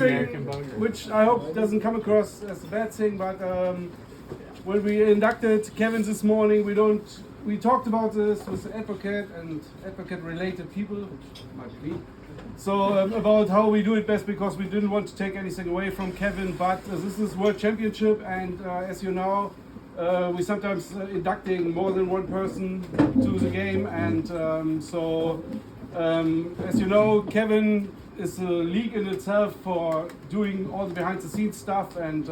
Which I hope doesn't come across as a bad thing, but when we inducted Kevin this morning, we talked about this with advocate and advocate-related people, like me. So about how we do it best, because we didn't want to take anything away from Kevin, but this is World Championship, and as you know, we sometimes inducting more than one person to the game, and as you know, Kevin is a league in itself for doing all the behind-the-scenes stuff, and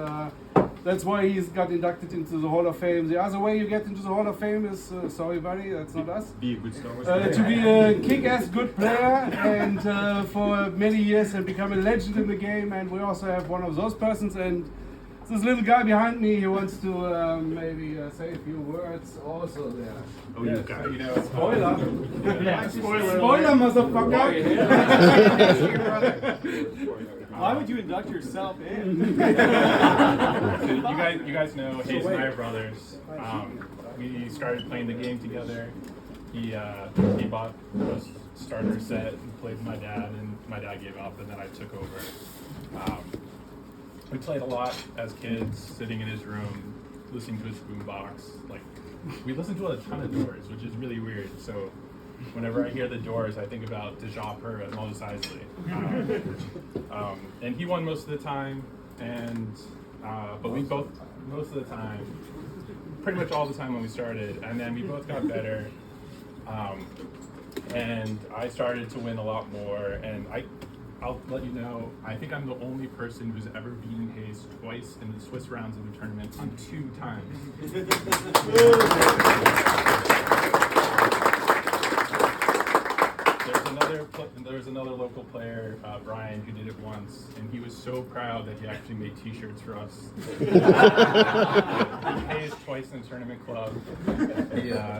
that's why he's got inducted into the Hall of Fame. The other way you get into the Hall of Fame is, sorry buddy, that's not us, be a good Star Wars to be a kick-ass good player, and for many years and become a legend in the game. And we also have one of those persons, and this little guy behind me, he wants to maybe say a few words also there. Oh, yes. You know, spoiler. Spoiler, motherfucker. Why would you induct yourself in? you guys know Hayes and I are brothers. We started playing the game together. He bought a starter set and played with my dad, and my dad gave up, and then I took over. We played a lot as kids, sitting in his room, listening to his boombox. Like, we listened to a ton of Doors, which is really weird. So whenever I hear the Doors, I think about Dejapur and Mos Eisley. And he won most of the time, and but we both, most of the time, pretty much all the time when we started, and then we both got better. And I started to win a lot more, and I'll let you know, I think I'm the only person who's ever beaten Hayes twice in the Swiss rounds of the tournament on 2 times. There's another local player, Brian, who did it once, and he was so proud that he actually made t-shirts for us. He beat Hayes twice in the tournament club.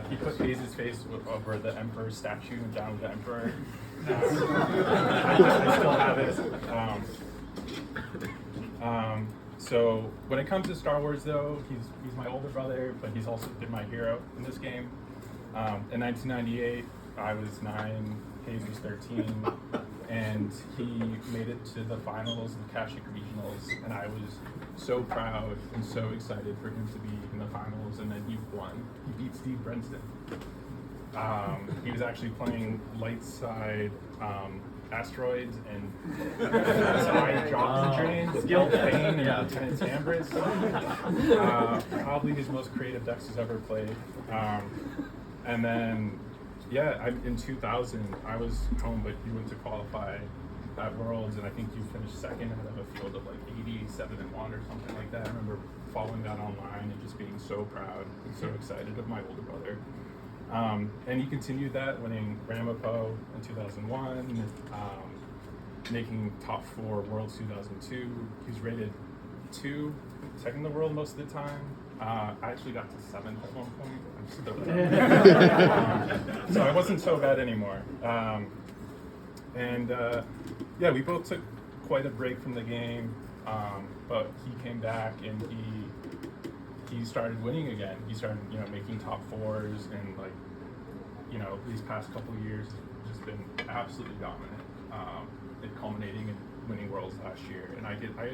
He put Hayes' face over the Emperor's statue and down with the Emperor. I still have it. So when it comes to Star Wars, though, he's my older brother, but he's also been my hero in this game. In 1998, I was 9, Hayes was 13, and he made it to the finals of the Kashik Regionals, and I was so proud and so excited for him to be in the finals, and then he won. He beat Steve Brenston. He was actually playing light side asteroids, and so I dropped the drains, Guild Bane, and Lieutenant Tambris. Probably his most creative decks he's ever played. And then, in 2000, I was home, but you went to qualify at Worlds, and I think you finished second out of a field of like 87-1 or something like that. I remember following that online and just being so proud and so excited of my older brother. And he continued that, winning Ramapo in 2001, making top 4 Worlds 2002. He was rated 2, second in the world most of the time. I actually got to 7th at one point. I'm still so I wasn't so bad anymore. We both took quite a break from the game, but he came back and he started winning again. He started, making top 4s, and these past couple of years have just been absolutely dominant. It culminating in winning Worlds last year, and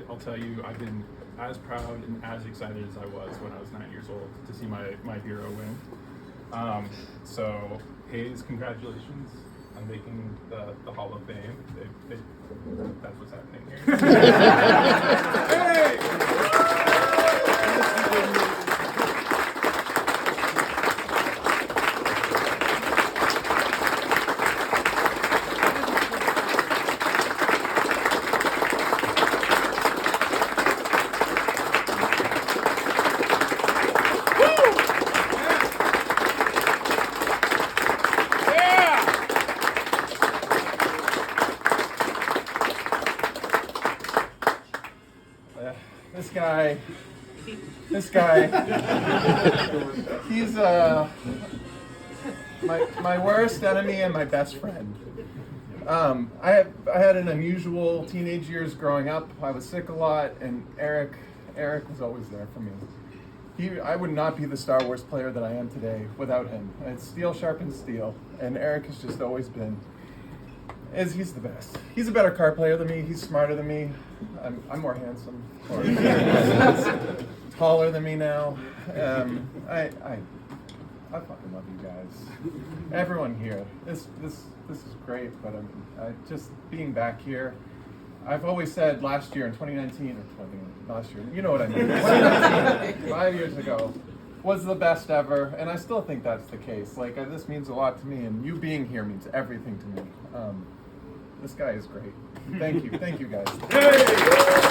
I'll tell you, I've been as proud and as excited as I was when I was 9 years old to see my hero win. So Hayes, congratulations on making the Hall of Fame. That's what's happening here. This guy, he's my worst enemy and my best friend. I had an unusual teenage years growing up. I was sick a lot, and Eric was always there for me. I would not be the Star Wars player that I am today without him. It's steel sharpens steel, and Eric has just always been is he's the best. He's a better card player than me. He's smarter than me. I'm more handsome. Taller than me now. I fucking love you guys. Everyone here. This is great. But I just being back here. I've always said last year in 2019 or last year. You know what I mean. 2019, 5 years ago, was the best ever, and I still think that's the case. Like this means a lot to me, and you being here means everything to me. This guy is great. Thank you guys. Hey!